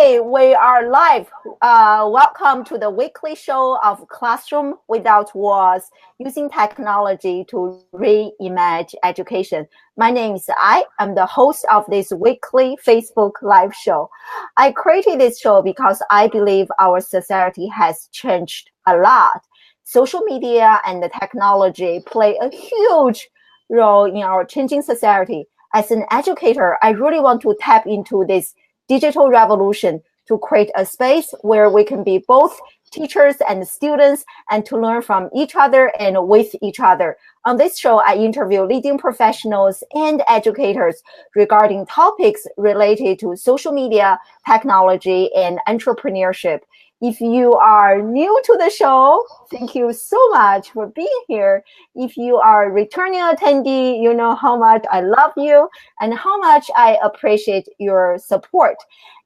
Today we are live. Welcome to the weekly show of Classroom Without Walls, using technology to reimagine education. My name is I'm the host of this weekly Facebook live show. I created this show because I believe our society has changed a lot. Social media and the technology play a huge role in our changing society. As an educator, I really want to tap into this digital revolution to create a space where we can be both teachers and students and to learn from each other and with each other. On this show, I interview leading professionals and educators regarding topics related to social media, technology, and entrepreneurship. If you are new to the show, thank you so much for being here. If you are a returning attendee, you know how much I love you and how much I appreciate your support.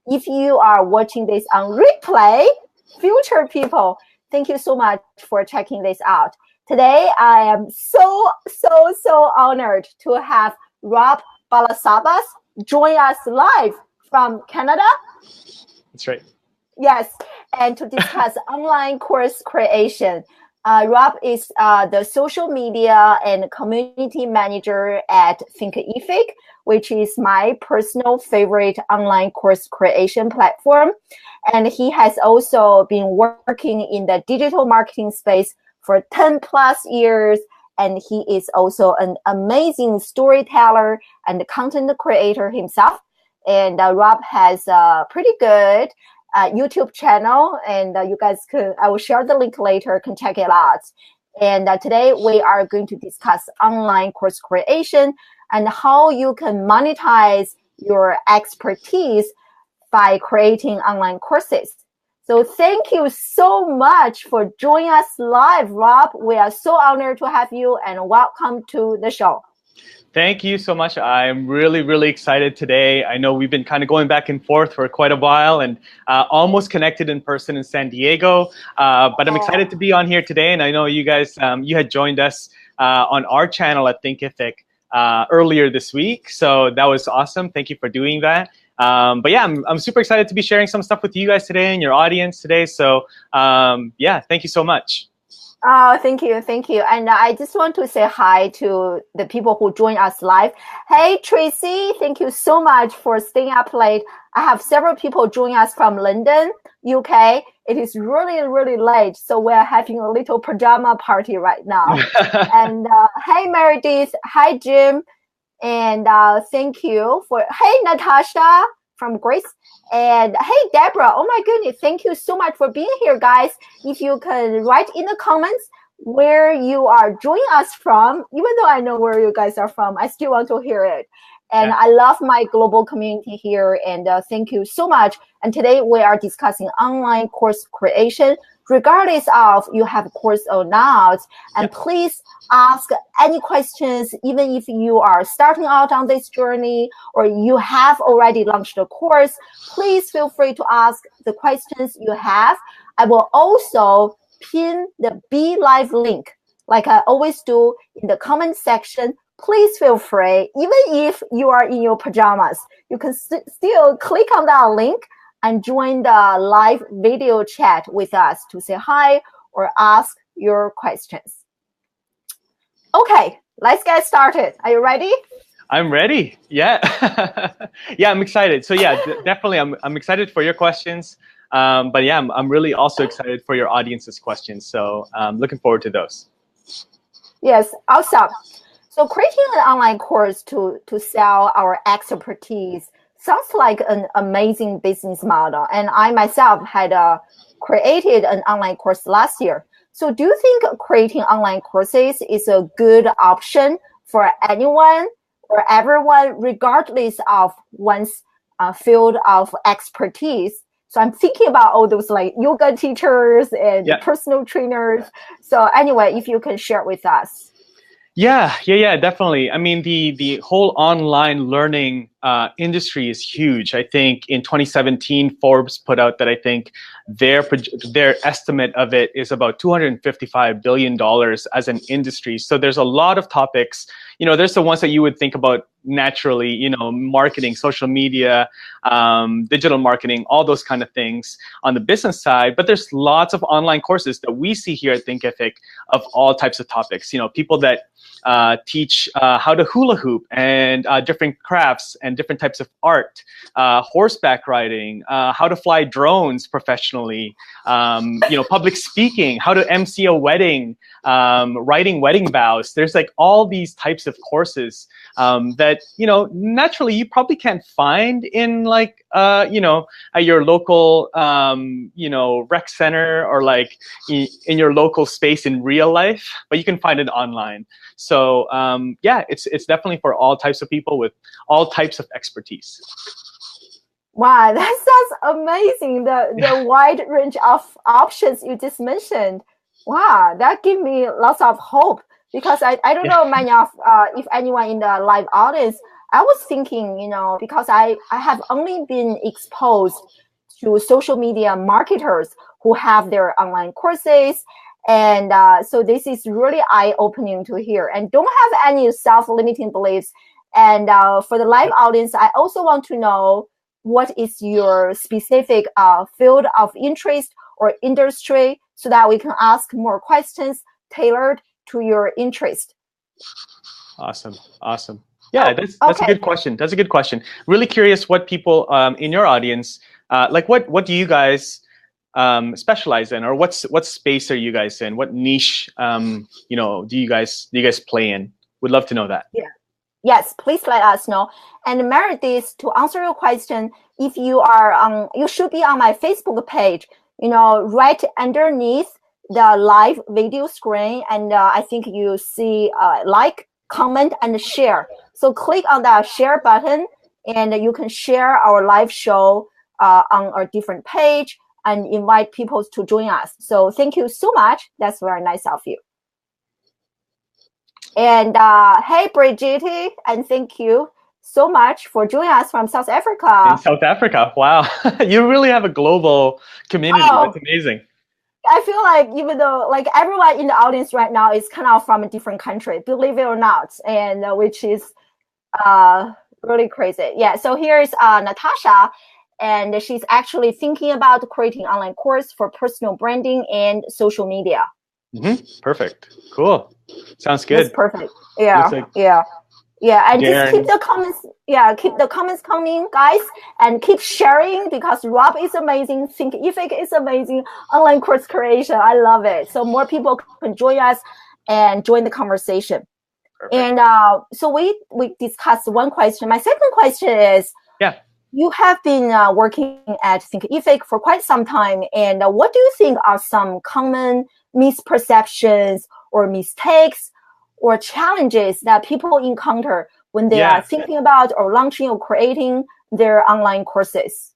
If you are watching this on replay, future people, thank you so much for checking this out. Today, I am so honored to have Rob Balasabas join us live from Canada. That's right. Yes, and to discuss online course creation. Rob is the social media and community manager at Thinkific, which is my personal favorite online course creation platform. And he has also been working in the digital marketing space for 10 plus years. And he is also an amazing storyteller and content creator himself. And Rob has a pretty good YouTube channel, and you guys I will share the link later, can check it out. And today we are going to discuss online course creation and how you can monetize your expertise by creating online courses. So thank you so much for joining us live, Rob. We are so honored to have you, and welcome to the show. Thank you so much. I'm really excited today. I know we've been kind of going back and forth for quite a while and almost connected in person in San Diego. But I'm excited to be on here today. And I know you guys, you had joined us on our channel at Thinkific earlier this week. So that was awesome. Thank you for doing that. But yeah, I'm super excited to be sharing some stuff with you guys today and your audience today. So yeah, thank you so much. Oh, thank you. And I just want to say hi to the people who join us live. Hey, Tracy, thank you so much for staying up late. I have several people joining us from London, UK. It is really late, so we're having a little pajama party right now. And hey, Meredith. Hi, Jim. And thank you for, hey, Natasha from Greece. And hey, Deborah, oh my goodness, thank you so much for being here, guys. If you can write in the comments where you are joining us from, even though I know where you guys are from, I still want to hear it. And I love my global community here, and thank you so much. And today we are discussing online course creation, regardless of you have a course or not. And please ask any questions, even if you are starting out on this journey or you have already launched a course, please feel free to ask the questions you have. I will also pin the Be Live link, like I always do, in the comment section. Please feel free, even if you are in your pajamas, you can still click on that link and join the live video chat with us to say hi or ask your questions. Okay, let's get started. Are you ready? I'm ready. Yeah. Yeah, I'm excited. So yeah, definitely I'm excited for your questions. But yeah, I'm really also excited for your audience's questions. So looking forward to those. Yes, awesome. So creating an online course to sell our expertise sounds like an amazing business model. And I myself had created an online course last year. So do you think creating online courses is a good option for anyone or everyone, regardless of one's field of expertise? So I'm thinking about all those like yoga teachers and personal trainers. So anyway, if you can share with us. Yeah, definitely. I mean, the whole online learning industry is huge. I think in 2017, Forbes put out that I think their estimate of it is about $255 billion as an industry. So there's a lot of topics. There's the ones that you would think about naturally, marketing, social media, digital marketing, all those kind of things on the business side. But there's lots of online courses that we see here at Thinkific of all types of topics. People that teach how to hula hoop and different crafts and different types of art, horseback riding, how to fly drones professionally, public speaking, how to MC a wedding, writing wedding vows. There's like all these types of courses that, naturally you probably can't find in like, at your local, rec center or like in your local space in real life, but you can find it online. So yeah, it's definitely for all types of people with all types of expertise. Wow, that sounds amazing. The wide range of options you just mentioned. Wow, that gives me lots of hope, because I don't know many of if anyone in the live audience. I was thinking, because I have only been exposed to social media marketers who have their online courses. And so this is really eye-opening to hear, and don't have any self-limiting beliefs. And for the live audience, I also want to know, what is your specific field of interest or industry, so that we can ask more questions tailored to your interest. Awesome. Yeah, that's a good question. That's a good question. Really curious what people in your audience, like what do you guys specialize in, or what space are you guys in? What niche do you guys play in? Would love to know that. Yeah. Yes, please let us know. And Meredith, to answer your question, if you are you should be on my Facebook page, right underneath the live video screen, and I think you see like, comment, and share. So click on that share button, and you can share our live show on a different page and invite people to join us. So thank you so much. That's very nice of you. And hey, Brigitte, and thank you so much for joining us from South Africa. In South Africa, wow. You really have a global community. That's amazing. I feel like, even though like everyone in the audience right now is kind of from a different country, believe it or not, and which is really crazy. Yeah, so here's Natasha, and she's actually thinking about creating an online course for personal branding and social media. Perfect. Cool. Sounds good. That's perfect. Yeah, like, yeah. And just keep the comments. Yeah, keep the comments coming, guys, and keep sharing, because Rob is amazing. Thinkific is amazing. Online course creation, I love it. So more people can join us and join the conversation. Perfect. And so we discussed one question. My second question is, you have been working at Thinkific for quite some time, and what do you think are some common misperceptions or mistakes or challenges that people encounter when they are thinking about or launching or creating their online courses?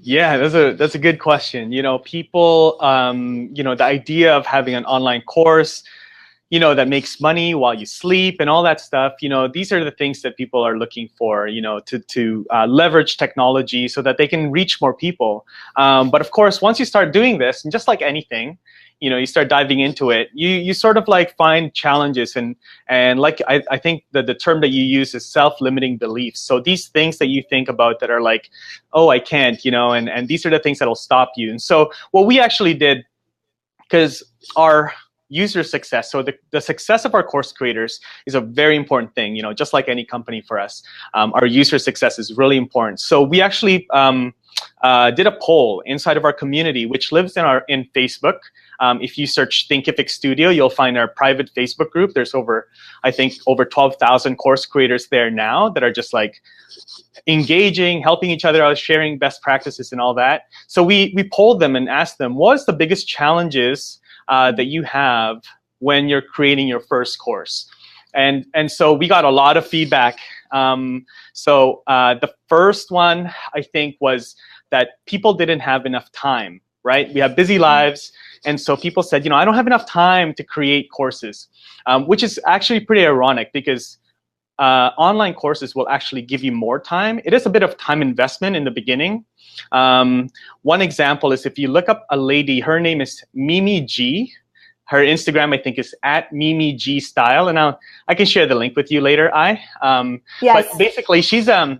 Yeah, that's a good question. People, the idea of having an online course, that makes money while you sleep and all that stuff, these are the things that people are looking for, to leverage technology so that they can reach more people. But of course, once you start doing this, and just like anything, you start diving into it, you sort of like find challenges, and like I think that the term that you use is self-limiting beliefs. So these things that you think about that are like, oh, I can't, and these are the things that'll stop you. And so what we actually did, because our user success, so the success of our course creators is a very important thing, just like any company for us, our user success is really important. So we actually did a poll inside of our community, which lives in Facebook. If you search Thinkific Studio, you'll find our private Facebook group. There's over 12,000 course creators there now that are just like engaging, helping each other out, sharing best practices and all that. So we polled them and asked them, what's the biggest challenges that you have when you're creating your first course? And so we got a lot of feedback. So the first one, I think, was that people didn't have enough time, right? We have busy lives. And so people said, I don't have enough time to create courses, which is actually pretty ironic, because online courses will actually give you more time. It is a bit of time investment in the beginning. One example is if you look up a lady, her name is Mimi G. Her Instagram, I think, is at Mimi G Style, and I can share the link with you later. Yes. But basically, she's a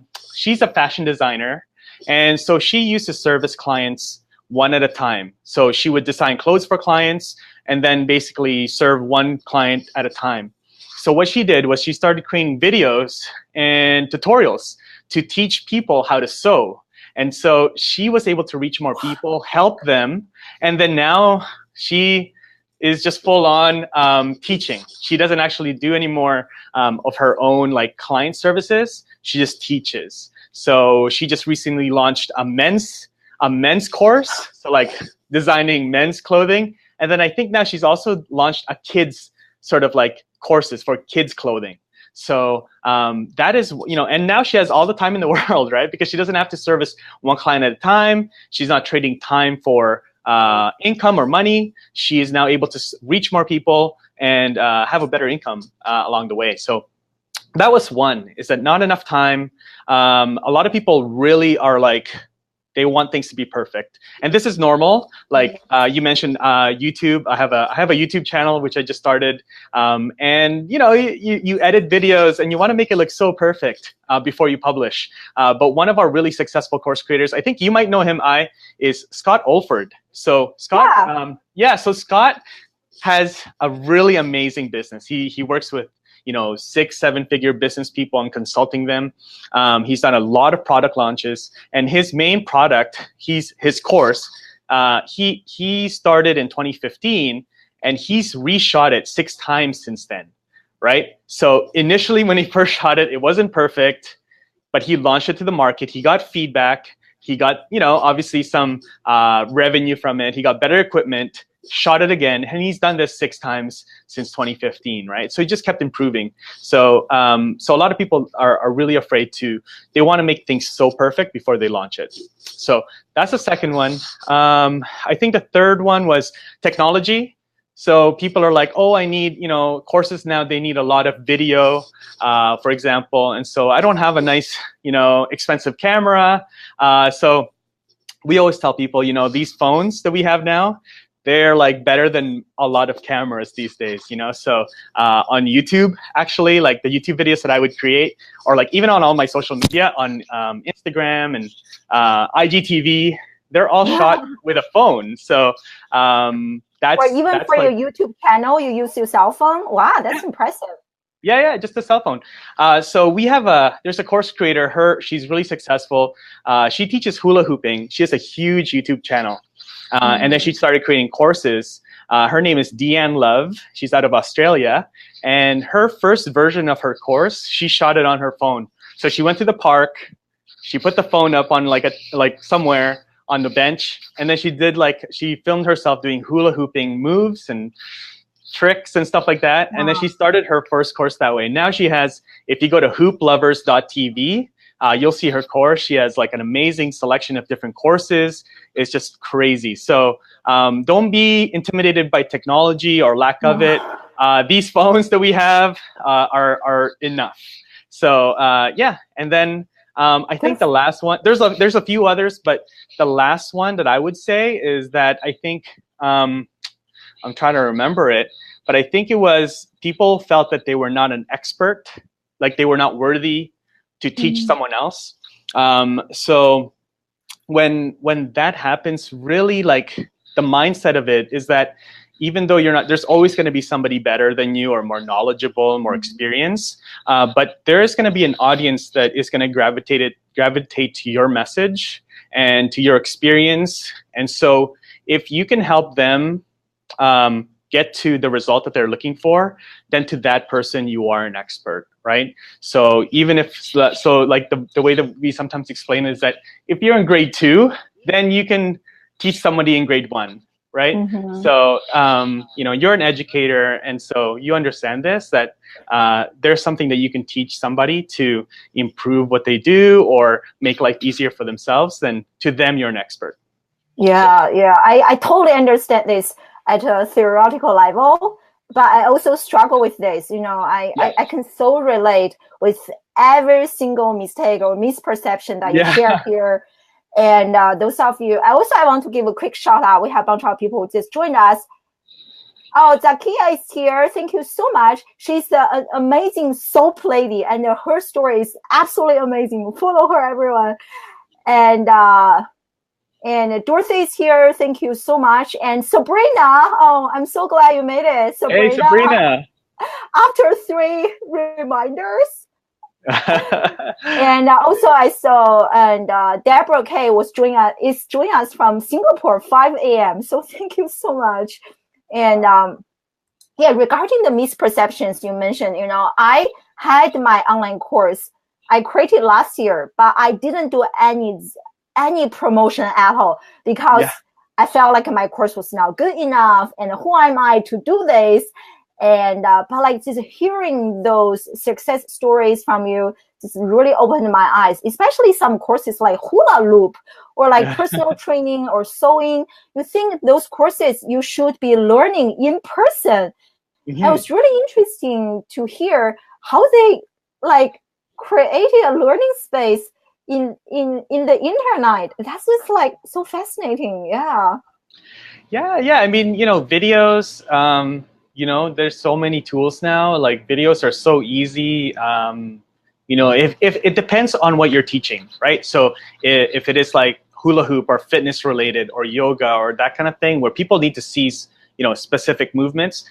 fashion designer, and so she used to service clients one at a time. So she would design clothes for clients, and then basically serve one client at a time. So what she did was she started creating videos and tutorials to teach people how to sew. And so she was able to reach more people, help them, and then now she is just full on teaching. She doesn't actually do any more of her own like client services. She just teaches. So she just recently launched a men's course, so like designing men's clothing. And then I think now she's also launched a kids sort of like courses for kids clothing. So that is, and now she has all the time in the world, right? Because she doesn't have to service one client at a time. She's not trading time for income or money. She is now able to reach more people and have a better income along the way. So that was one, is that not enough time. A lot of people really are like, they want things to be perfect, and this is normal. Like you mentioned, YouTube. I have a YouTube channel which I just started, and you edit videos and you want to make it look so perfect before you publish. But one of our really successful course creators, I think you might know him, is Scott Olford. So Scott, so Scott has a really amazing business. He works with 6-7-figure business people and consulting them. He's done a lot of product launches, and his main product, his course, he started in 2015, and he's reshot it 6 times since then, right? So initially when he first shot it, it wasn't perfect, but he launched it to the market. He got feedback. He got, obviously some revenue from it. He got better equipment, shot it again, and he's done this 6 times since 2015, right? So he just kept improving. So so a lot of people are really afraid they want to make things so perfect before they launch it. So that's the second one. I think the third one was technology. So people are like, oh, I need, courses now, they need a lot of video, for example. And so I don't have a nice, expensive camera. So we always tell people, these phones that we have now, they're like better than a lot of cameras these days, So on YouTube, actually, like the YouTube videos that I would create, or like even on all my social media, on Instagram and IGTV, they're all shot with a phone. So that's for your YouTube channel, you use your cell phone. Wow, that's impressive. Yeah, just a cell phone. So we have there's a course creator. She's really successful. She teaches hula hooping. She has a huge YouTube channel. And then she started creating courses. Her name is Deanne Love. She's out of Australia. And her first version of her course, she shot it on her phone. So she went to the park. She put the phone up on like somewhere on the bench. And then she filmed herself doing hula hooping moves and tricks and stuff like that. And then she started her first course that way. Now she has, if you go to hooplovers.tv, you'll see her course. She has like an amazing selection of different courses. It's just crazy. So don't be intimidated by technology or lack of it. These phones that we have are enough. So and then I think the last one, there's a few others, but the last one that I would say is that I think, I'm trying to remember it, but I think it was people felt that they were not an expert, like they were not worthy to teach someone else. So when that happens, really like the mindset of it is that even though you're not, there's always going to be somebody better than you or more knowledgeable, more experienced, but there is going to be an audience that is going to gravitate to your message and to your experience. And so if you can help them get to the result that they're looking for, then to that person you are an expert, right? So even if like the way that we sometimes explain is that if you're in grade 2, then you can teach somebody in grade 1, right? So you're an educator, and so you understand this, that there's something that you can teach somebody to improve what they do or make life easier for themselves, then to them you're an expert. I totally understand this at a theoretical level, but I also struggle with this. I can so relate with every single mistake or misperception that you share here. And those of you, I want to give a quick shout out. We have a bunch of people who just joined us. Oh, Zakia is here. Thank you so much. She's an amazing soap lady, and her story is absolutely amazing. Follow her, everyone. And Dorothy is here. Thank you so much. And Sabrina, oh, I'm so glad you made it. Sabrina. Hey, Sabrina. After 3 reminders. And also I saw, and Deborah K is joining us from Singapore, 5 a.m. So thank you so much. And regarding the misperceptions you mentioned, I had my online course I created last year, but I didn't do any promotion at all because I felt like my course was not good enough, and who am I to do this? And but like just hearing those success stories from you just really opened my eyes, especially some courses like hula loop or like personal training or sewing. You think those courses you should be learning in person. Mm-hmm. It was really interesting to hear how they like created a learning space in the internet. That's just like so fascinating. Yeah. I mean, videos, there's so many tools now. Like videos are so easy. If it depends on what you're teaching, right? So if it is like hula hoop or fitness related or yoga or that kind of thing where people need to see, specific movements,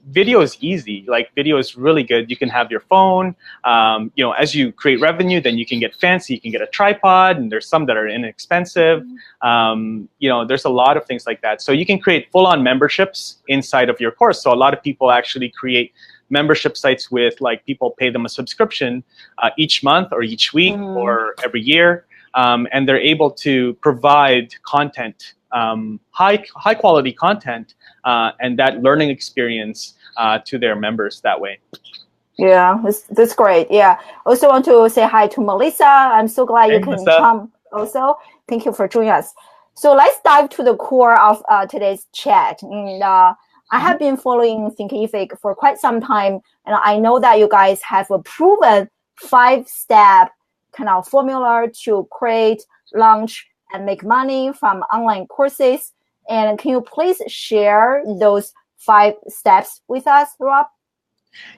video is easy. Like video is really good. You can have your phone. As you create revenue, then you can get fancy. You can get a tripod, and there's some that are inexpensive. There's a lot of things like that. So you can create full-on memberships inside of your course. So a lot of people actually create membership sites with like people pay them a subscription each month or each week or every year, and they're able to provide content, high quality content, and that learning experience to their members that way. Yeah, that's great. Yeah. Also want to say hi to Melissa. I'm so glad you can come also. Thank you for joining us. So let's dive to the core of today's chat. And I have been following Thinkific for quite some time, and I know that you guys have a proven 5-step kind of formula to create, launch, and make money from online courses. And can you please share those 5 steps with us, Rob?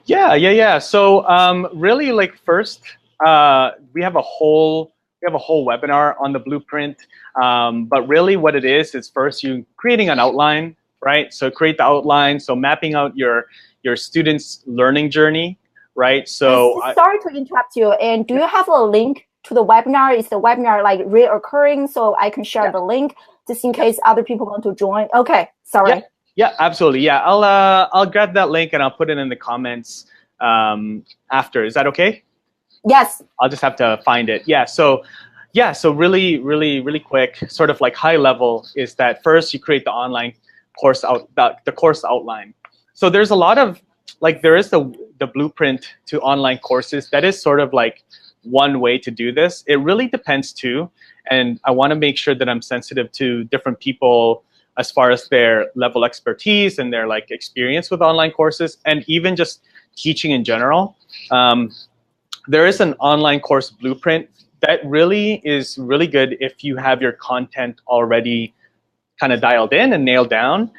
Yeah. So really, like first, we have a whole webinar on the blueprint. But really, what it is first you creating an outline, right? So create the outline. So mapping out your students' learning journey, right? So sorry to interrupt you. And do you have a link to the webinar? Is the webinar like reoccurring so I can share the link just in case other people want to join? Okay, sorry. Yeah, absolutely. Yeah, I'll grab that link and I'll put it in the comments after. Is that okay? Yes. I'll just have to find it. So really quick, sort of like high level is that first you create the online course the course outline. So there's a lot of there is the blueprint to online courses. That is sort of like one way to do this. It really depends too, and I want to make sure that I'm sensitive to different people as far as their level expertise and their experience with online courses and even just teaching in general. There is an online course blueprint that really is really good if you have your content already kind of dialed in and nailed down.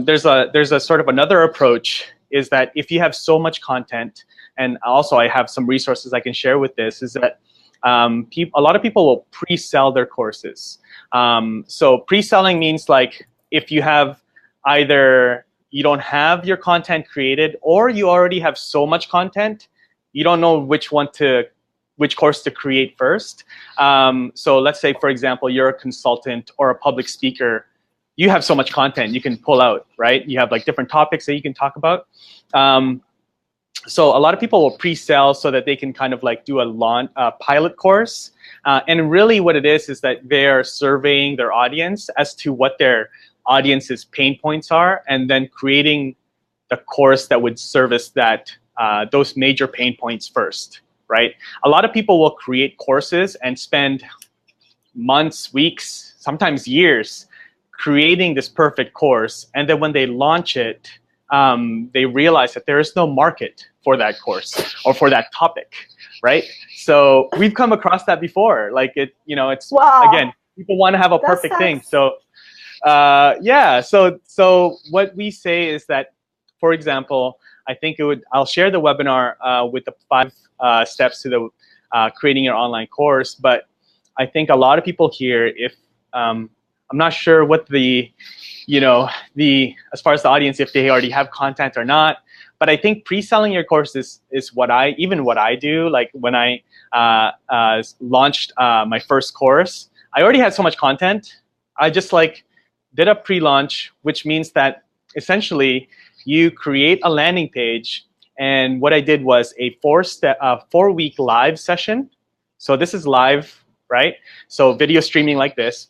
There's a sort of another approach is that if you have so much content, and also I have some resources I can share with this, is that a lot of people will pre-sell their courses. So pre-selling means if you have either you don't have your content created or you already have so much content, you don't know which course to create first. So let's say, for example, you're a consultant or a public speaker. You have so much content you can pull out, right? You have different topics that you can talk about. So a lot of people will pre-sell so that they can kind of do a pilot course. And really what it is that they're surveying their audience as to what their audience's pain points are, and then creating the course that would service that those major pain points first, right? A lot of people will create courses and spend months, weeks, sometimes years creating this perfect course. And then when they launch it, they realize that there is no market for that course or for that topic, right? So we've come across that before. Like it's again, people want to have a perfect thing. So yeah, so what we say is that, for example, I think I'll share the webinar with the 5 steps to the creating your online course. But I think a lot of people here, if I'm not sure what as far as the audience, if they already have content or not. But I think pre-selling your course is what I do. Like when I launched my first course, I already had so much content. I just did a pre-launch, which means that essentially you create a landing page. And what I did was a 4-week live session. So this is live, right? So video streaming like this,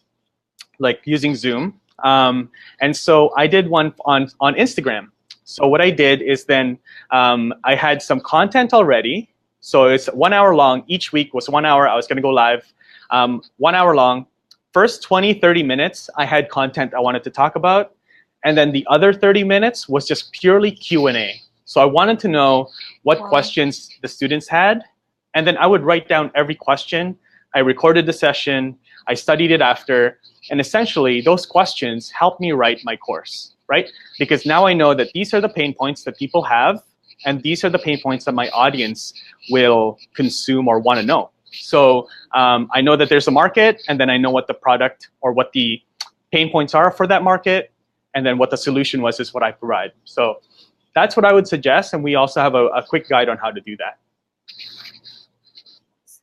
like using Zoom. And so I did one on Instagram. So what I did is then I had some content already. So it's 1 hour long. Each week was 1 hour. I was going to go live 1 hour long. First 20, 30 minutes, I had content I wanted to talk about. And then the other 30 minutes was just purely Q&A. So I wanted to know what questions the students had. And then I would write down every question. I recorded the session. I studied it after. And essentially, those questions helped me write my course, right? Because now I know that these are the pain points that people have. And these are the pain points that my audience will consume or want to know. So I know that there's a market, and then I know what the product or what the pain points are for that market, and then what the solution is what I provide. So that's what I would suggest, and we also have a quick guide on how to do that.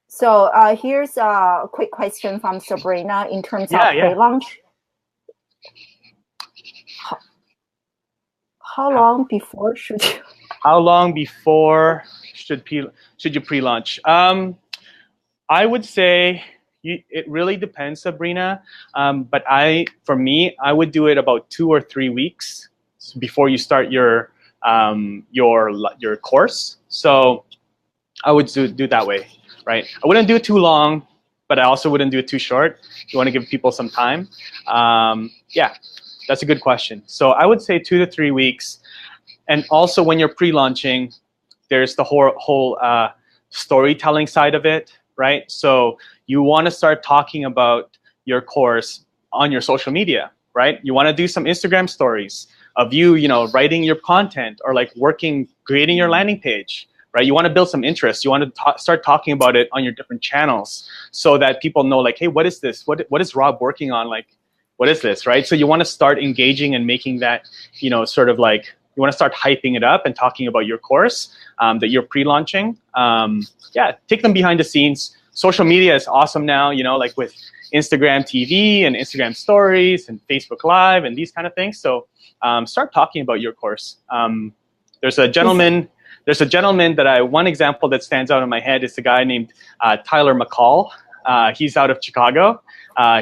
So here's a quick question from Sabrina in terms of pre-launch. How long before should you? How long before should you pre-launch? I would say it really depends, Sabrina. But for me, I would do it about 2 or 3 weeks before you start your course. So I would do that way, right? I wouldn't do it too long, but I also wouldn't do it too short. You want to give people some time. Yeah, that's a good question. So I would say 2 to 3 weeks. And also when you're pre-launching, there's the whole storytelling side of it, right? So you want to start talking about your course on your social media, right? You want to do some Instagram stories of you, writing your content or creating your landing page, right? You want to build some interest. You want to start talking about it on your different channels so that people know, hey, what is this? What is Rob working on? What is this, right? So you want to start engaging and making that, you want to start hyping it up and talking about your course that you're pre-launching. Yeah, take them behind the scenes. Social media is awesome now, with Instagram TV and Instagram stories and Facebook Live and these kind of things. So start talking about your course. There's a gentleman that one example that stands out in my head is a guy named Tyler McCall. He's out of Chicago.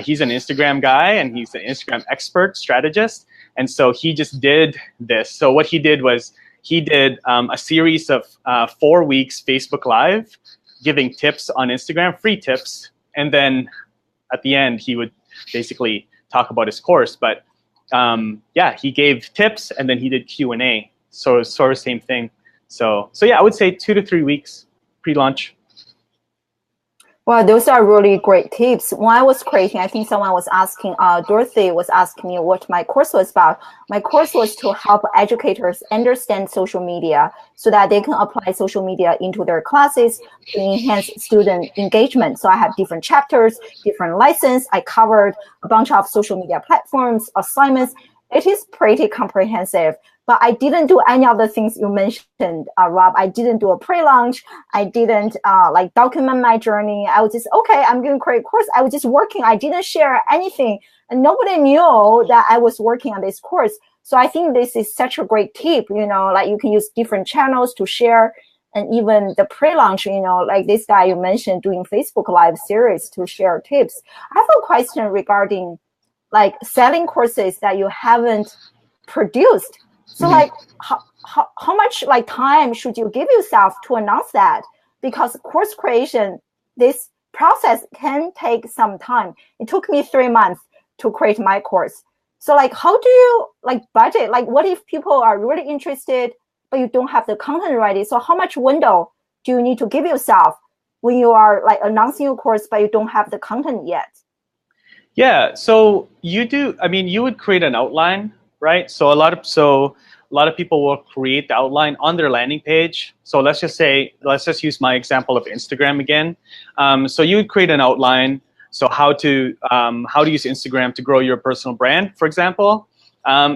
He's an Instagram guy and he's an Instagram expert strategist. And so he just did this. So what he did was he did a series of 4 weeks Facebook Live, giving tips on Instagram, free tips. And then at the end, he would basically talk about his course. But yeah, he gave tips and then he did Q&A. So it's sort of same thing. So yeah, I would say 2 to 3 weeks pre-launch. Well, those are really great tips. When I was creating, I think someone was asking, Dorothy was asking me what my course was about. My course was to help educators understand social media so that they can apply social media into their classes to enhance student engagement. So I have different chapters, different lessons. I covered a bunch of social media platforms, assignments. It is pretty comprehensive. But I didn't do any of the things you mentioned, Rob. I didn't do a pre-launch. I didn't document my journey. I was just, okay, I'm going to create a course. I was just working. I didn't share anything. And nobody knew that I was working on this course. So I think this is such a great tip, you can use different channels to share. And even the pre-launch, like this guy you mentioned doing Facebook Live series to share tips. I have a question regarding selling courses that you haven't produced. So how much time should you give yourself to announce that? Because course creation, this process can take some time. It took me 3 months to create my course. So like, how do you like budget? Like, what if people are really interested, but you don't have the content ready? So how much window do you need to give yourself when you are like announcing your course, but you don't have the content yet? Yeah, so you do, I mean, you would create an outline, right? So a lot of people will create the outline on their landing page. So let's just use my example of Instagram again. So you would create an outline. So how to use Instagram to grow your personal brand, for example.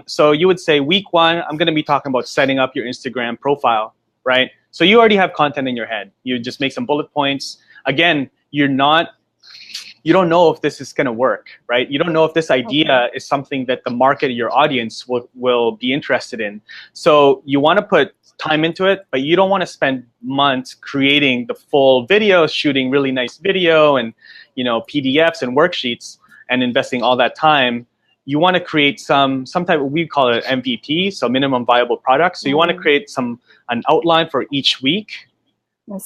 So you would say week one, I'm going to be talking about setting up your Instagram profile, right? So you already have content in your head. You just make some bullet points. Again, you don't know if this is going to work, right? You don't know if this idea is something that the market, your audience will be interested in. So you want to put time into it, but you don't want to spend months creating the full video, shooting really nice video and, PDFs and worksheets and investing all that time. You want to create some type of, we call it MVP, so minimum viable product. So you want to create an outline for each week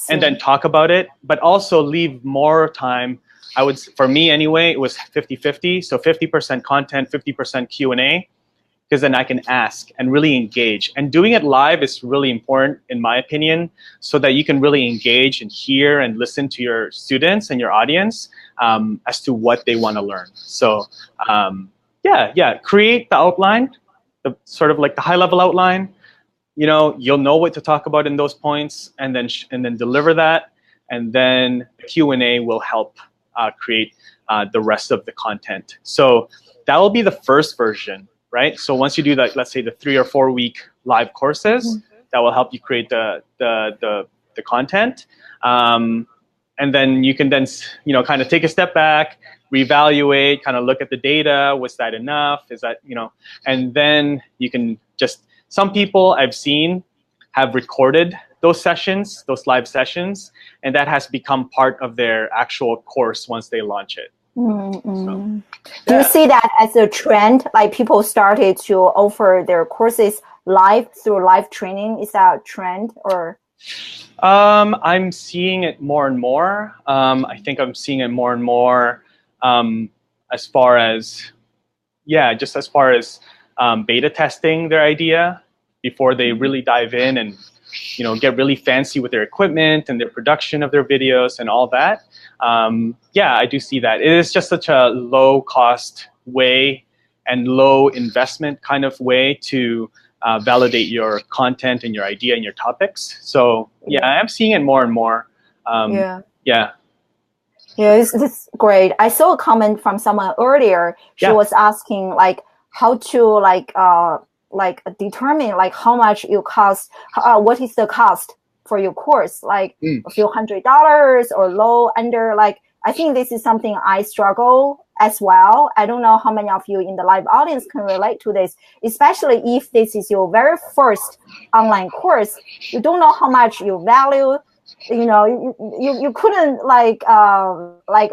and then talk about it, but also leave more time. For me anyway, it was 50-50. So 50% content, 50% Q&A, because then I can ask and really engage. And doing it live is really important, in my opinion, so that you can really engage and hear and listen to your students and your audience as to what they want to learn. So create the outline, the sort of like the high level outline. You'll know what to talk about in those points, and then deliver that, and then Q&A will help create the rest of the content. So that will be the first version, right? So once you do that, let's say the 3 or 4 week live courses, that will help you create the content. And then you can then, kind of take a step back, reevaluate, kind of look at the data. Was that enough? Is that, and then you can some people I've seen have recorded those sessions, those live sessions, and that has become part of their actual course once they launch it. So, do you see that as a trend? Like people started to offer their courses live through live training? Is that a trend or? I'm seeing it more and more. I think I'm seeing it more and more as far as beta testing their idea before they really dive in and get really fancy with their equipment and their production of their videos and all that. I do see that. It is just such a low cost way and low investment kind of way to validate your content and your idea and your topics. So I am seeing it more and more. It's great. I saw a comment from someone earlier. She was asking like how to determine like how much you cost, what is the cost for your course, like a few $100s or low, under. Like I think this is something I struggle as well. I don't know how many of you in the live audience can relate to this, especially if this is your very first online course. You don't know how much you value. You couldn't like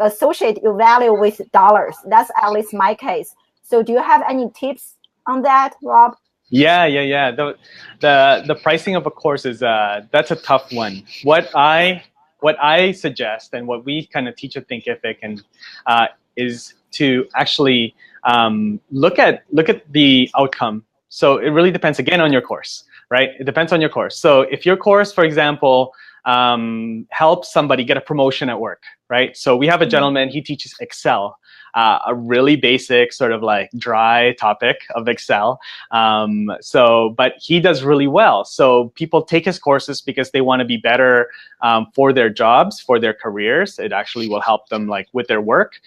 associate your value with dollars. That's at least my case. So do you have any tips on that, Rob? Yeah. The pricing of a course is that's a tough one. What I suggest and what we kind of teach at Thinkific and is to actually look at the outcome. So it really depends again on your course, right? It depends on your course. So if your course, for example, helps somebody get a promotion at work, right? So we have a gentleman, he teaches Excel. A really basic sort of like dry topic of Excel. But he does really well. So people take his courses because they want to be better for their jobs, for their careers. It actually will help them like with their work.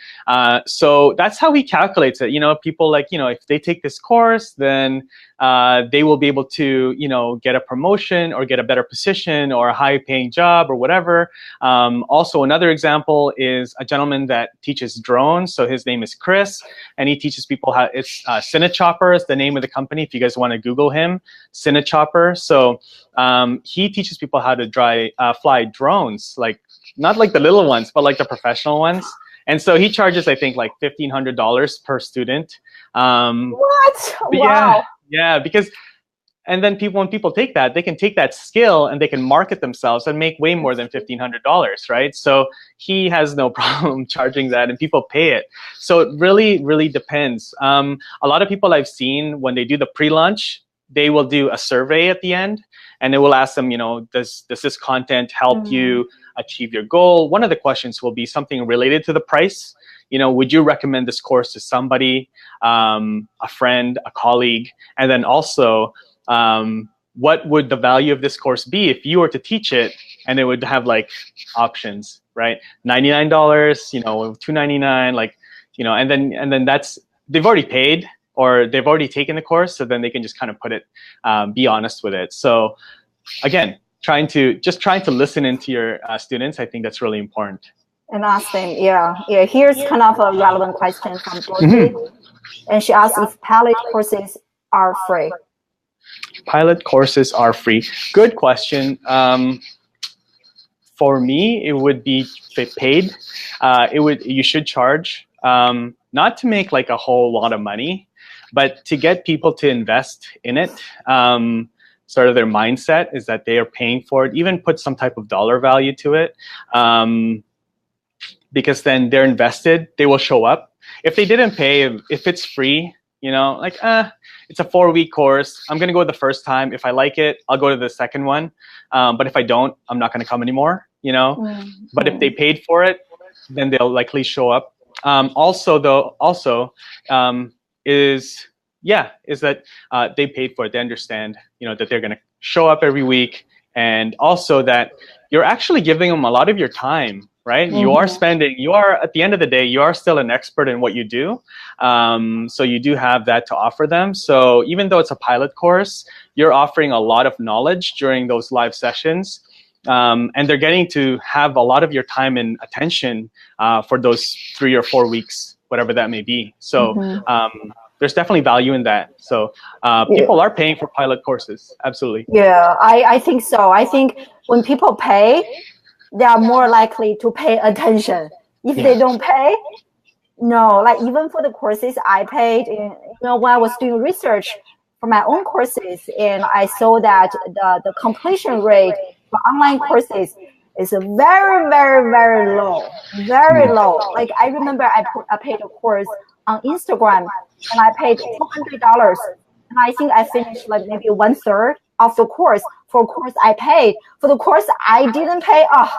So that's how he calculates it. People like, if they take this course, then they will be able to, get a promotion or get a better position or a high paying job or whatever. Also, another example is a gentleman that teaches drones. So his name is Chris, and he teaches people how it's Cinechopper is the name of the company. If you guys want to Google him, Cinechopper. So he teaches people how to fly drones, like not like the little ones, but like the professional ones. And so he charges, I think, like $1,500 per student. What? Wow. Yeah, because And then when people take that, they can take that skill and they can market themselves and make way more than $1,500, right? So he has no problem charging that, and people pay it. So it really, really depends. A lot of people I've seen, when they do the pre-launch, they will do a survey at the end, and it will ask them, does this content help you achieve your goal? One of the questions will be something related to the price. Would you recommend this course to somebody, a friend, a colleague? And then also, what would the value of this course be if you were to teach it? And it would have like options, right? $99, $299, and then that's, they've already paid or they've already taken the course, so then they can just kind of put it, be honest with it. So again, trying to listen into your students, I think that's really important. And ask them, yeah. Here's kind of a relevant question from Dorothy, and she asks if pilot courses are free. Pilot courses are free. Good question. For me, it would be paid. You should charge, not to make like a whole lot of money, but to get people to invest in it. Sort of their mindset is that they are paying for it. Even put some type of dollar value to it, because then they're invested. They will show up. If they didn't pay, if it's free, it's a 4-week course. I'm going to go the first time. If I like it, I'll go to the second one. But if I don't, I'm not going to come anymore, But if they paid for it, then they'll likely show up. Is that they paid for it. They understand, that they're going to show up every week. And also that you're actually giving them a lot of your time, right? You are at the end of the day, you are still an expert in what you do. So you do have that to offer them. So even though it's a pilot course, you're offering a lot of knowledge during those live sessions. And they're getting to have a lot of your time and attention for those 3 or 4 weeks, whatever that may be. So there's definitely value in that. So people are paying for pilot courses. Absolutely. Yeah, I think so. I think when people pay, they are more likely to pay attention. If they don't pay, no. Like even for the courses I paid, when I was doing research for my own courses, and I saw that the completion rate for online courses is very, very, very low, very low. Like I remember I paid a course on Instagram, and I paid $200, and I think I finished like maybe 1/3 of the course for a course I paid. For the course I didn't pay, I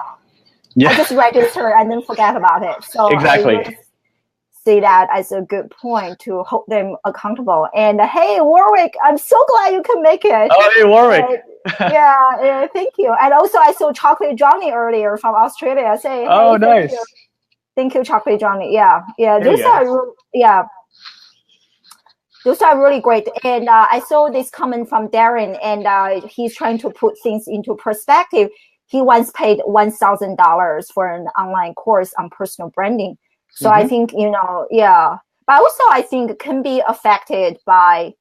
just register and then forget about it. So exactly. I really see that as a good point to hold them accountable. And hey, Warwick, I'm so glad you can make it. Oh, hey, Warwick. Yeah, thank you. And also I saw Chocolate Johnny earlier from Australia. Say, hey, oh, nice. Thank you, Chocolate Johnny. Yeah. Those are really great. And I saw this comment from Darren, and he's trying to put things into perspective. He once paid $1,000 for an online course on personal branding. So I think, but also I think it can be affected by,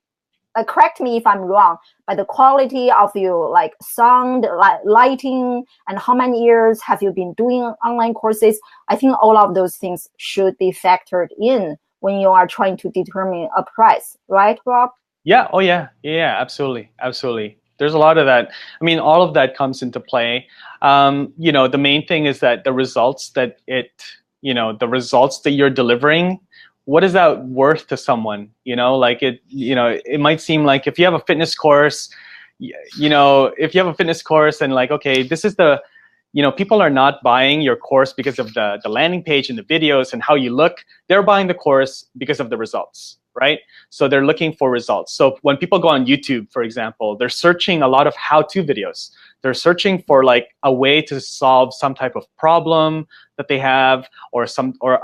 correct me if I'm wrong, by the quality of your like sound, lighting, and how many years have you been doing online courses. I think all of those things should be factored in when you are trying to determine a price, right, Rob? Yeah. Oh, yeah. Yeah, absolutely. Absolutely. There's a lot of that. I mean, all of that comes into play. The main thing is that the results that you're delivering, what is that worth to someone? It might seem like if you have a fitness course, and like, okay, this is the, people are not buying your course because of the landing page and the videos and how you look. They're buying the course because of the results, right? So they're looking for results. So when people go on YouTube, for example, they're searching a lot of how-to videos. They're searching for like a way to solve some type of problem that they have, or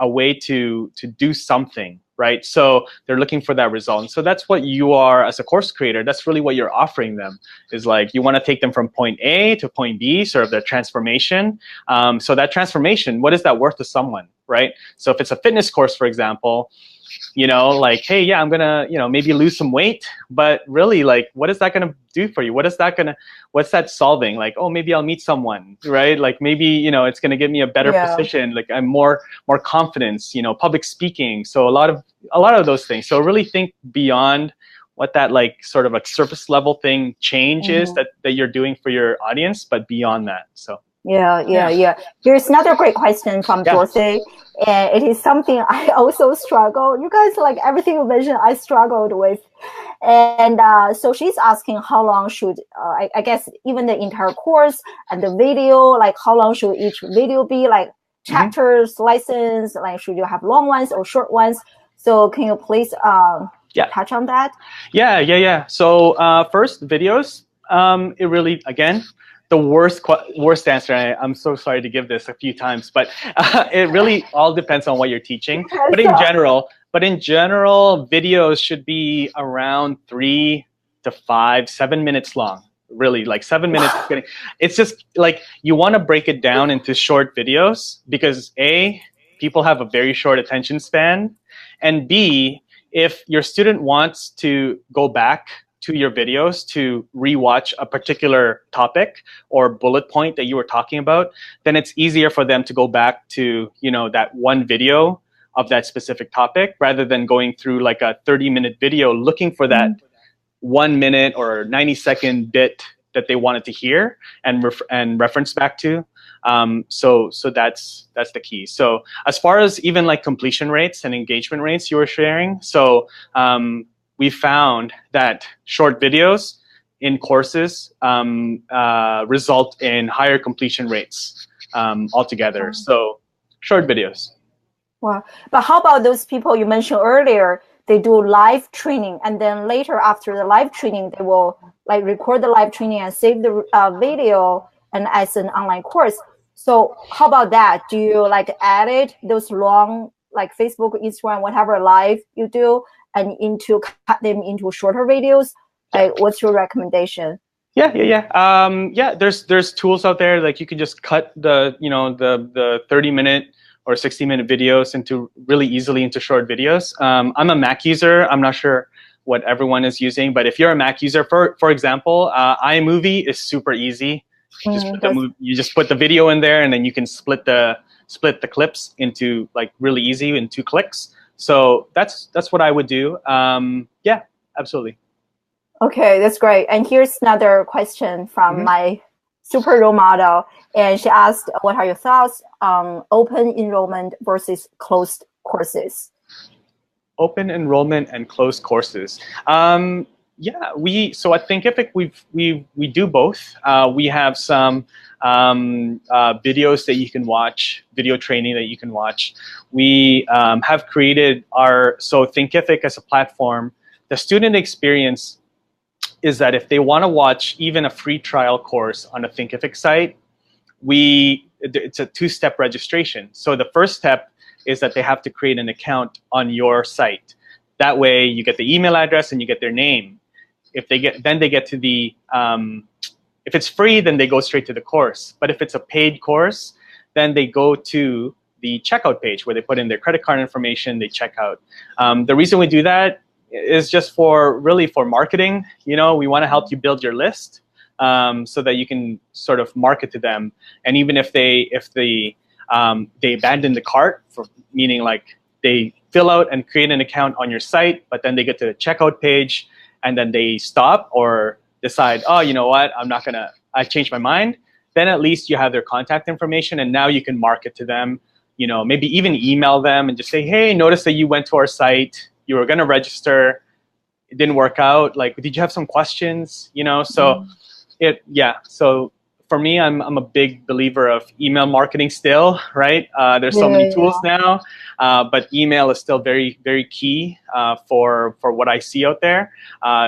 a way to do something, right? So they're looking for that result. And so that's what you are as a course creator. That's really what you're offering them, is like you want to take them from point A to point B, sort of their transformation. So that transformation, what is that worth to someone, right? So if it's a fitness course, for example, like, hey, yeah, I'm gonna, maybe lose some weight, but really, like, what is that gonna do for you? What's that solving? Like, oh, maybe I'll meet someone, right? Like maybe, it's gonna give me a better position. Like I'm more confidence, public speaking. So a lot of those things. So really think beyond what that like sort of a surface level thing change is that you're doing for your audience, but beyond that. So yeah. Here's another great question from Dorothy, and it is something I also struggle. You guys, like everything you mentioned, I struggled with. And so she's asking how long should, I guess, even the entire course and the video, like how long should each video be, like chapters, lessons, like should you have long ones or short ones? So can you please touch on that? Yeah. So first, videos, it really, again, the worst answer. I'm so sorry to give this a few times, but it really all depends on what you're teaching. But in general, videos should be around 3 to 5, 7 minutes long. Really, like 7 minutes. It's just like you want to break it down into short videos because A, people have a very short attention span, and B, if your student wants to go back to your videos to rewatch a particular topic or bullet point that you were talking about, then it's easier for them to go back to, you know, that one video of that specific topic rather than going through like a 30-minute video looking for that 1 minute or 90-second bit that they wanted to hear and reference back to. So that's the key. So as far as even like completion rates and engagement rates you were sharing, so we found that short videos in courses result in higher completion rates altogether. So short videos. Wow. But how about those people you mentioned earlier? They do live training, and then later after the live training, they will like record the live training and save the video and as an online course. So how about that? Do you like edit those long, like Facebook, Instagram, whatever live you do, and cut them into shorter videos? Like, what's your recommendation? Yeah. There's tools out there, like you can just cut the 30-minute or 60-minute videos into really easily into short videos. I'm a Mac user. I'm not sure what everyone is using, but if you're a Mac user, for example, iMovie is super easy. You just put the video in there, and then you can split the clips into like really easy in 2 clicks. So that's what I would do. Yeah, absolutely. Okay, that's great. And here's another question from my super role model, and she asked, "What are your thoughts on open enrollment versus closed courses?" Open enrollment and closed courses. So at Thinkific we do both. We have some videos that you can watch, video training that you can watch. We have created Thinkific as a platform. The student experience is that if they want to watch even a free trial course on a Thinkific site, it's a 2-step registration. So the first step is that they have to create an account on your site. That way you get the email address and you get their name. If they get to the, if it's free, then they go straight to the course. But if it's a paid course, then they go to the checkout page where they put in their credit card information, they check out. The reason we do that is just for marketing. You know, we want to help you build your list so that you can sort of market to them. And even if they abandon the cart, meaning like they fill out and create an account on your site, but then they get to the checkout page and then they stop or decide, oh, you know what, I changed my mind, then at least you have their contact information, and now you can market to them. You know, maybe even email them and just say, hey, notice that you went to our site, you were going to register, it didn't work out, like, did you have some questions? You know, so so for me, I'm a big believer of email marketing still, right? There's so many tools now, but email is still very, very key for what I see out there.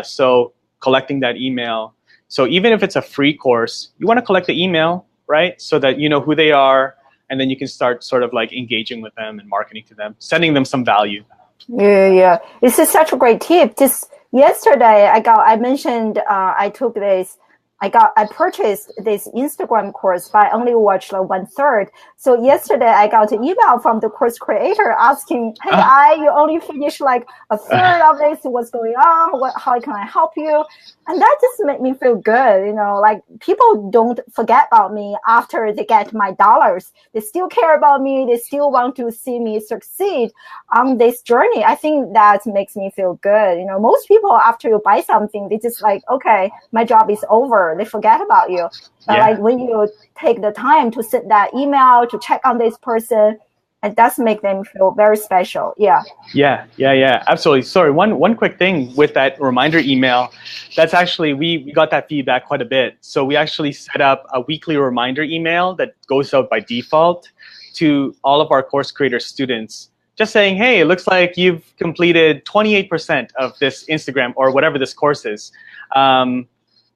So collecting that email. So even if it's a free course, you want to collect the email, right? So that you know who they are, and then you can start sort of like engaging with them and marketing to them, sending them some value. Yeah. This is such a great tip. Just yesterday, I mentioned I took this I purchased this Instagram course, but I only watched like 1/3. So yesterday I got an email from the course creator asking, "Hey, you only finished like a third of this. What's going on? How can I help you?" And that just made me feel good. Like people don't forget about me after they get my dollars. They still care about me. They still want to see me succeed on this journey. I think that makes me feel good. Most people after you buy something, they just like, okay, my job is over. They forget about you. But like when you take the time to send that email, to check on this person, it does make them feel very special. Yeah. Yeah, absolutely. Sorry, one quick thing with that reminder email, that's actually, we got that feedback quite a bit. So we actually set up a weekly reminder email that goes out by default to all of our course creator students, just saying, hey, it looks like you've completed 28% of this Instagram or whatever this course is.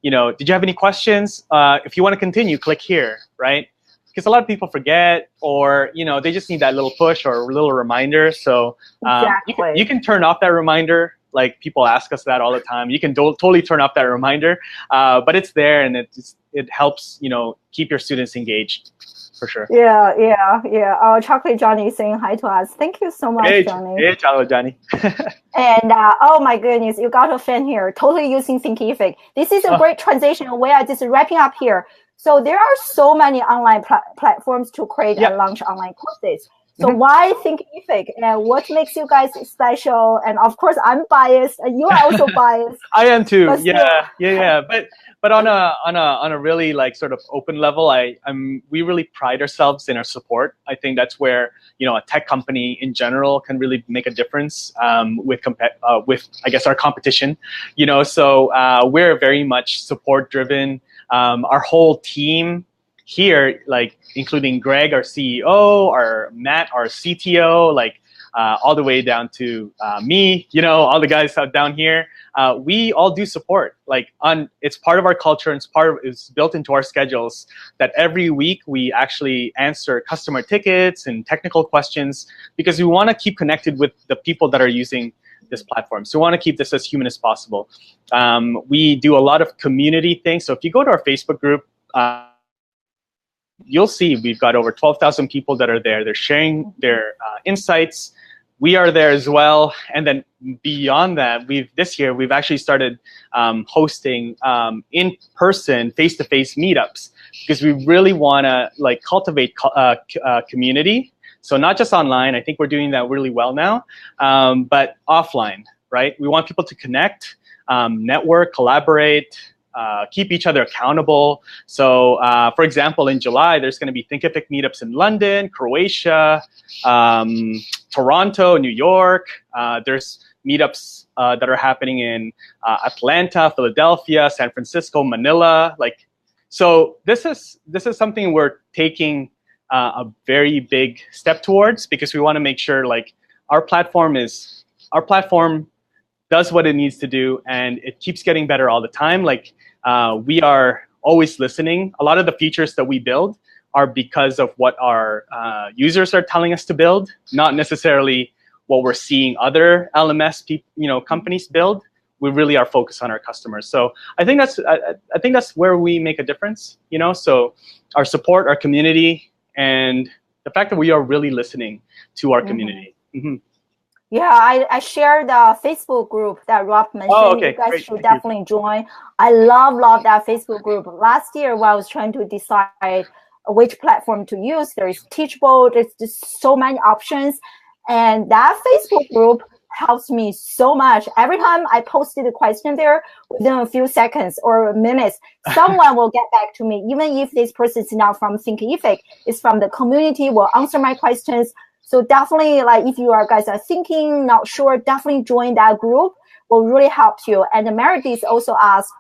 Did you have any questions? If you want to continue, click here, right? Because a lot of people forget, or they just need that little push or a little reminder. So Exactly. you can turn off that reminder. Like people ask us that all the time. You can totally turn off that reminder, but it's there, and it helps keep your students engaged, for sure. Yeah. Our Chocolate Johnny is saying hi to us. Thank you so much, Johnny. Hey, Chocolate Johnny. And oh my goodness, you got a fan here. Totally using Thinkific. This is a great transition. We are just wrapping up here. So there are so many online platforms to create and launch online courses. So why Thinkific, and what makes you guys special? And of course, I'm biased, and you are also biased. I am too. Yeah. But on a really like sort of open level, we really pride ourselves in our support. I think that's where a tech company in general can really make a difference with I guess our competition. So we're very much support driven. Our whole team here, like including Greg, our CEO, our Matt, our CTO, like all the way down to me, all the guys down here, we all do support. Like it's part of our culture, and it's built into our schedules that every week we actually answer customer tickets and technical questions, because we want to keep connected with the people that are using this platform. So we want to keep this as human as possible. We do a lot of community things. So if you go to our Facebook group, you'll see we've got over 12,000 people that are there. They're sharing their insights. We are there as well. And then beyond that, this year we've actually started hosting in-person, face-to-face meetups, because we really want to like cultivate community. So not just online. I think we're doing that really well now, but offline, right? We want people to connect, network, collaborate, keep each other accountable. So, for example, in July, there's going to be Thinkific meetups in London, Croatia, Toronto, New York. There's meetups that are happening in Atlanta, Philadelphia, San Francisco, Manila. So this is something we're taking a very big step towards, because we want to make sure like our platform does what it needs to do, and it keeps getting better all the time. Like we are always listening. A lot of the features that we build are because of what our users are telling us to build, not necessarily what we're seeing other LMS companies build. We really are focused on our customers. So I think that's where we make a difference. So our support, our community, and the fact that we are really listening to our community. Mm-hmm. Yeah, I share the Facebook group that Rob mentioned. Oh, okay. You guys Great. should definitely join. I love that Facebook group. Last year, when I was trying to decide which platform to use, there is Teachable. There's just so many options. And that Facebook group helps me so much. Every time I posted a question there, within a few seconds or minutes, someone will get back to me. Even if this person is not from Thinkific, it's from the community, will answer my questions. So definitely, like if you guys are thinking, not sure, definitely join that group. Will really help you. And Meredith also asked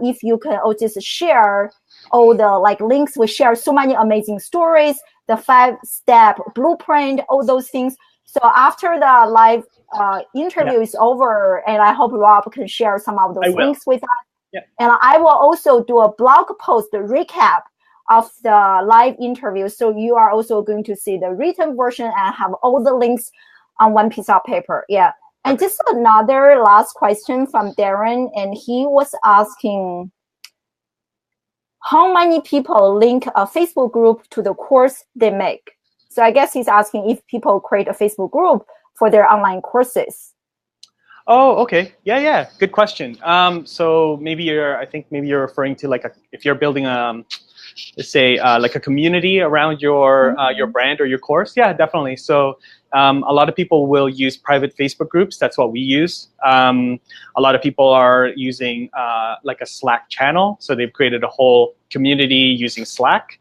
if you can just share all the like links. We share so many amazing stories, the 5-step blueprint, all those things. So after the live interview is over, and I hope Rob can share some of those links with us. Yeah. And I will also do a blog post recap of the live interview. So you are also going to see the written version and have all the links on one piece of paper. Yeah. And just another last question from Darren, and he was asking, how many people link a Facebook group to the course they make? So I guess he's asking if people create a Facebook group for their online courses. Oh, okay. Yeah. Good question. So I think maybe you're referring to like if you're building let's say like a community around your brand or your course. Yeah, definitely. So a lot of people will use private Facebook groups. That's what we use. A lot of people are using like a Slack channel. So they've created a whole community using Slack.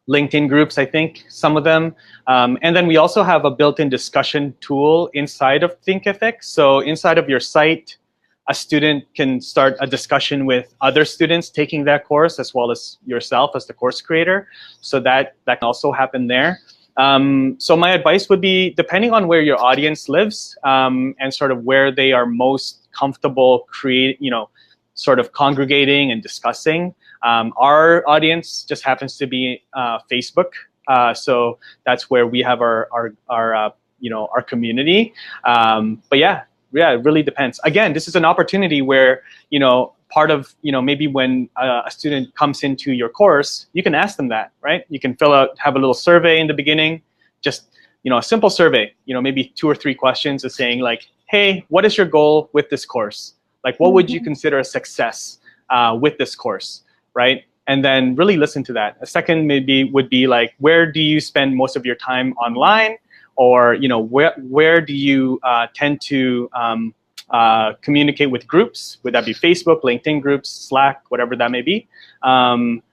LinkedIn groups, I think, some of them. And then we also have a built-in discussion tool inside of Thinkific. So inside of your site, a student can start a discussion with other students taking that course, as well as yourself as the course creator. So that can also happen there. So my advice would be, depending on where your audience lives and sort of where they are most comfortable sort of congregating and discussing. Our audience just happens to be Facebook, so that's where we have our community. But yeah, it really depends. Again, this is an opportunity where part of maybe when a student comes into your course, you can ask them that, right? You can have a little survey in the beginning, just a simple survey, maybe 2 or 3 questions of saying like, hey, what is your goal with this course? Like, what would you consider a success with this course, right? And then really listen to that. A second maybe would be like, where do you spend most of your time online? Or where do you tend to communicate with groups? Would that be Facebook, LinkedIn groups, Slack, whatever that may be? And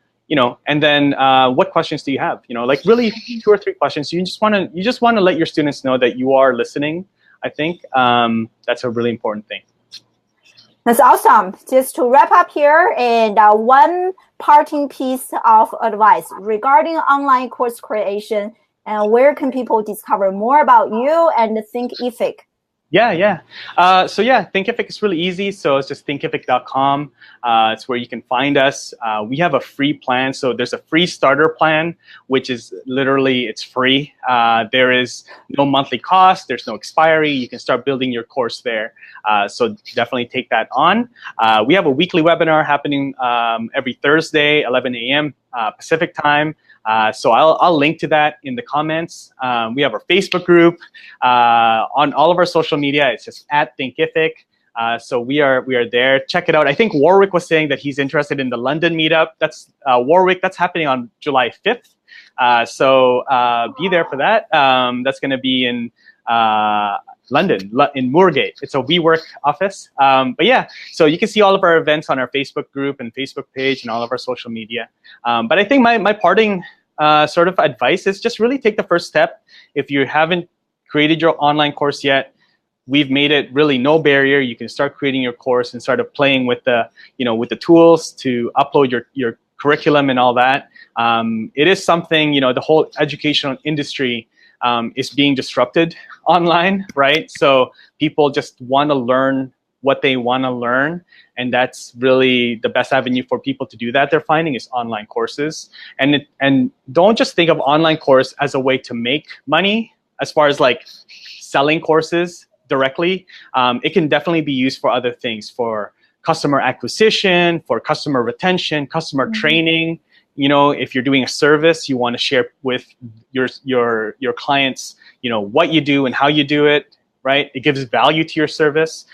then what questions do you have? Like really 2 or 3 questions. You just want to let your students know that you are listening. I think that's a really important thing. That's awesome. Just to wrap up here, and one parting piece of advice regarding online course creation, and where can people discover more about you and Thinkific? Yeah. Thinkific is really easy. So it's just thinkific.com. It's where you can find us. We have a free plan. So there's a free starter plan, which is literally, it's free. There is no monthly cost. There's no expiry. You can start building your course there. So definitely take that on. We have a weekly webinar happening every Thursday, 11 a.m. Pacific time. So I'll link to that in the comments. We have our Facebook group on all of our social media. It's just @Thinkific. So we are there. Check it out. I think Warwick was saying that he's interested in the London meetup. That's Warwick. That's happening on July 5th. So be there for that. That's going to be in London, in Moorgate. It's a WeWork office. But yeah, so you can see all of our events on our Facebook group and Facebook page and all of our social media. But I think my parting sort of advice is just really take the first step. If you haven't created your online course yet, we've made it really no barrier. You can start creating your course and start playing with the tools to upload your curriculum and all that. It is something, the whole educational industry is being disrupted online, right? So people just want to learn what they want to learn, and that's really the best avenue for people to do that. They're finding is online courses, and don't just think of online course as a way to make money. As far as like selling courses directly, it can definitely be used for other things, for customer acquisition, for customer retention, customer training. If you're doing a service, you want to share with your clients, what you do and how you do it, right? It gives value to your service.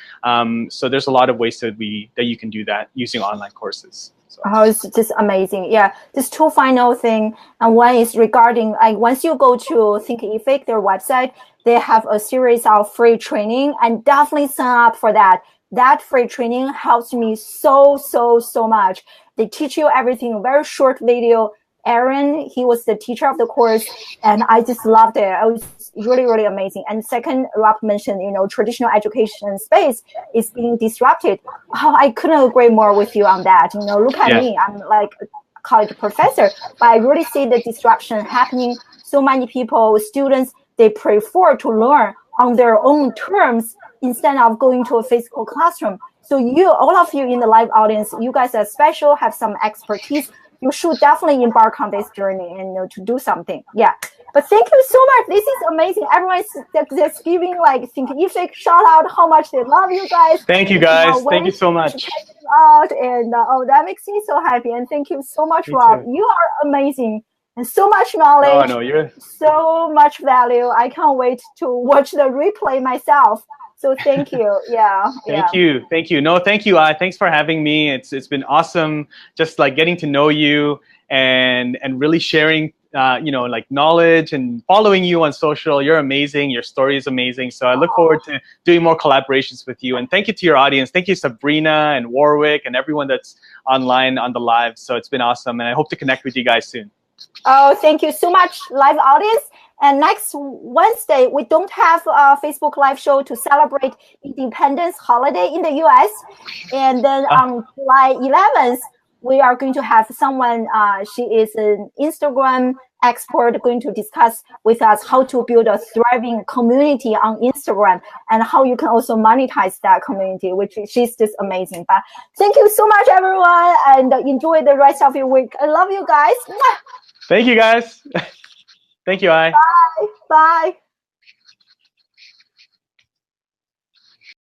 So there's a lot of ways that you can do that using online courses. So. Oh, it's just amazing. Yeah, just 2 final thing. And one is regarding, once you go to Thinkific, their website, they have a series of free training, and definitely sign up for that. That free training helps me so much. They teach you everything, very short video. Aaron, he was the teacher of the course, and I just loved it. It was really amazing. And second, Rob mentioned, traditional education space is being disrupted. Oh, I couldn't agree more with you on that. Look at me, I'm like a college professor, but I really see the disruption happening. So many people, students, they prefer to learn on their own terms instead of going to a physical classroom. So all of you in the live audience, you guys are special, have some expertise. You should definitely embark on this journey and to do something. Yeah. But thank you so much. This is amazing. Everyone's just giving like Thinkific shout out how much they love you guys. Thank you guys. Thank you so much. out, and oh, that makes me so happy. And thank you so much, Me Rob. too. You are amazing, and so much No, knowledge, no, you're. so much value. I can't wait to watch the replay myself. So thank you. Yeah, yeah. Thank you, thank you. No, thank you. Thanks for having me. It's been awesome, just like getting to know you and really sharing, like knowledge and following you on social. You're amazing. Your story is amazing. So I look forward to doing more collaborations with you. And thank you to your audience. Thank you, Sabrina and Warwick and everyone that's online on the live. So it's been awesome, and I hope to connect with you guys soon. Oh, thank you so much, live audience. And next Wednesday, we don't have a Facebook Live show to celebrate Independence Holiday in the US. And then on July 11th, we are going to have someone, she is an Instagram expert, going to discuss with us how to build a thriving community on Instagram and how you can also monetize that community, which she's just amazing. But thank you so much, everyone, and enjoy the rest of your week. I love you guys. Thank you, guys. Thank you, I. Bye. Bye.